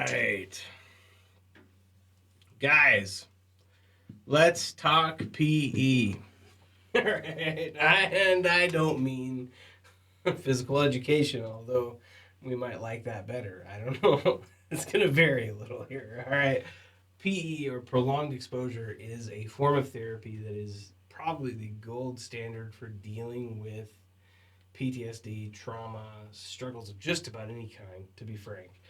right. Guys, let's talk PE. Alright. And I don't mean physical education, although we might like that better. I don't know. It's going to vary a little here. All right. PE, or prolonged exposure, is a form of therapy that is probably the gold standard for dealing with PTSD, trauma, struggles of just about any kind, to be frank.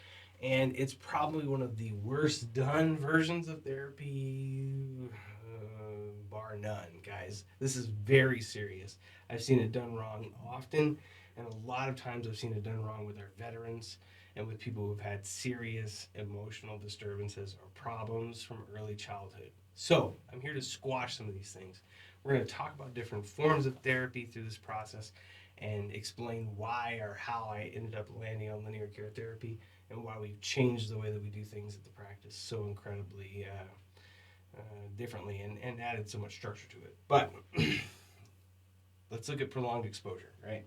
And it's probably one of the worst done versions of therapy, bar none, guys. This is very serious. I've seen it done wrong often, and a lot of times I've seen it done wrong with our veterans and with people who've had serious emotional disturbances or problems from early childhood. So, I'm here to squash some of these things. We're going to talk about different forms of therapy through this process and explain why or how I ended up landing on linear care therapy and why we've changed the way that we do things at the practice so incredibly differently and added so much structure to it. But let's look at prolonged exposure, right?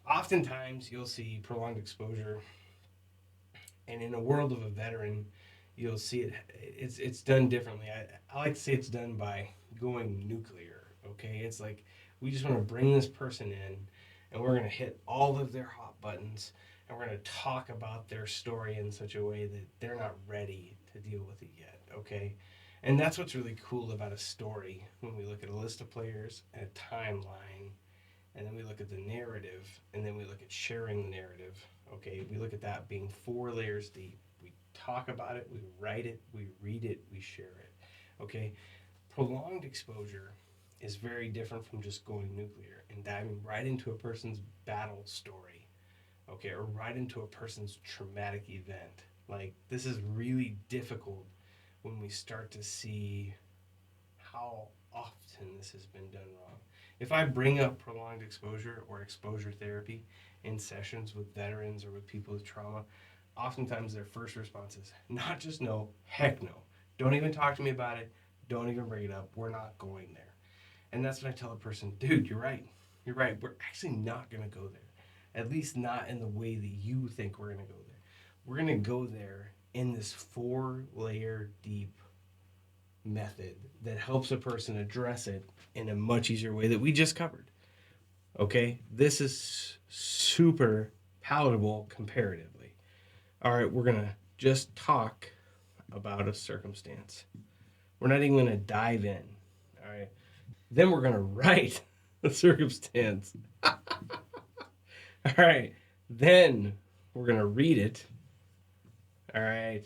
Oftentimes you'll see prolonged exposure, and in a world of a veteran, you'll see it's done differently. I like to say it's done by going nuclear. Okay, it's like we just want to bring this person in, and we're going to hit all of their hot buttons, and we're going to talk about their story in such a way that they're not ready to deal with it yet. Okay, and that's what's really cool about a story when we look at a list of players and a timeline, and then we look at the narrative, and then we look at sharing the narrative. Okay, we look at that being 4 layers deep. We talk about it, we write it, we read it, we share it. Okay, prolonged exposure is very different from just going nuclear and diving right into a person's battle story, okay, or right into a person's traumatic event. Like, this is really difficult when we start to see how often this has been done wrong. If I bring up prolonged exposure or exposure therapy in sessions with veterans or with people with trauma, oftentimes their first response is not just no, heck no. Don't even talk to me about it. Don't even bring it up. We're not going there. And that's when I tell a person, dude, you're right. You're right. We're actually not going to go there. At least not in the way that you think we're going to go there. We're going to go there in this 4 layer deep method that helps a person address it in a much easier way that we just covered. Okay? This is super palatable comparatively. All right, we're going to just talk about a circumstance. We're not even going to dive in. All right? Then we're going to write the circumstance. All right. Then we're going to read it. All right.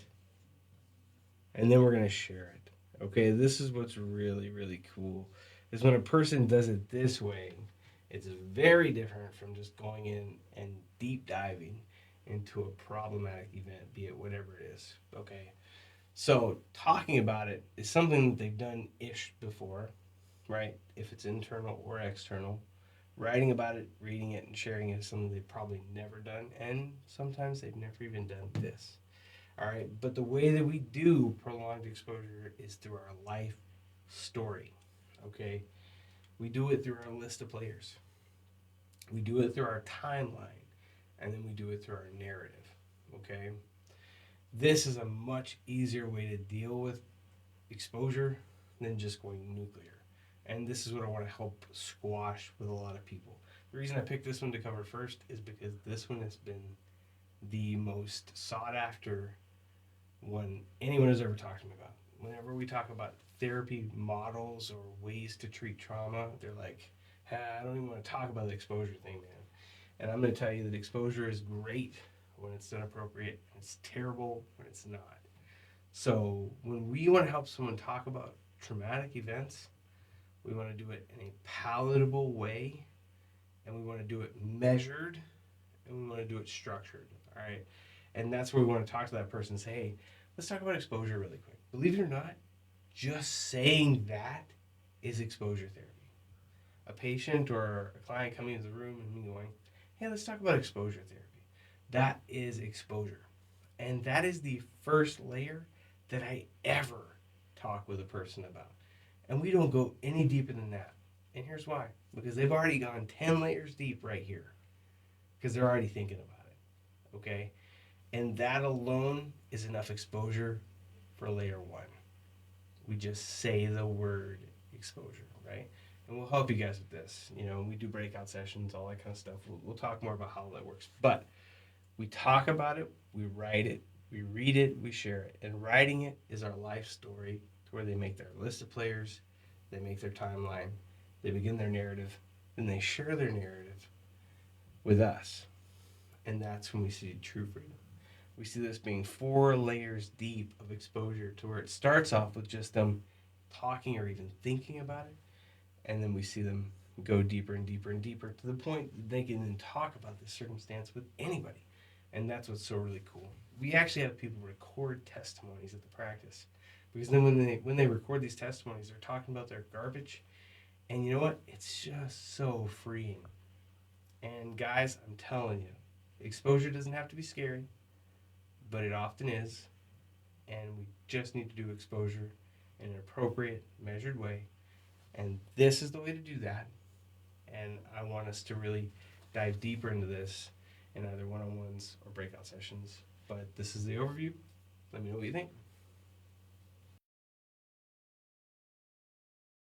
And then we're going to share it. Okay, this is what's really, really cool. Is when a person does it this way, it's very different from just going in and deep diving into a problematic event, be it whatever it is. Okay, so talking about it is something that they've done ish before, right? If it's internal or external. Writing about it, reading it, and sharing it is something they've probably never done, and sometimes they've never even done this. All right, but the way that we do prolonged exposure is through our life story. Okay, we do it through our list of players, we do it through our timeline, and then we do it through our narrative. Okay, this is a much easier way to deal with exposure than just going nuclear. And this is what I want to help squash with a lot of people. The reason I picked this one to cover first is because this one has been the most sought after one anyone has ever talked to me about. Whenever we talk about therapy models or ways to treat trauma, they're like, I don't even want to talk about the exposure thing, man. And I'm going to tell you that exposure is great when it's done appropriate, and it's terrible when it's not. So when we want to help someone talk about traumatic events, we want to do it in a palatable way, and we want to do it measured, and we want to do it structured. All right, and that's where we want to talk to that person and say, hey, let's talk about exposure really quick. Believe it or not, just saying that is exposure therapy. A patient or a client coming into the room and me going, hey, let's talk about exposure therapy. That is exposure. And that is the first layer that I ever talk with a person about. And we don't go any deeper than that. And here's why. Because they've already gone 10 layers deep right here. Because they're already thinking about it. Okay? And that alone is enough exposure for layer 1. We just say the word exposure, right? And we'll help you guys with this. We do breakout sessions, all that kind of stuff. We'll talk more about how that works. But we talk about it, we write it, we read it, we share it. And writing it is our life story, to where they make their list of players, they make their timeline, they begin their narrative, then they share their narrative with us. And that's when we see true freedom. We see this being 4 layers deep of exposure, to where it starts off with just them talking or even thinking about it. And then we see them go deeper and deeper and deeper, to the point that they can then talk about this circumstance with anybody. And that's what's so really cool. We actually have people record testimonies at the practice, because then when they record these testimonies, they're talking about their garbage. And you know what? It's just so freeing. And guys, I'm telling you, exposure doesn't have to be scary, but it often is. And we just need to do exposure in an appropriate, measured way. And this is the way to do that. And I want us to really dive deeper into this in either one-on-ones or breakout sessions. But this is the overview. Let me know what you think.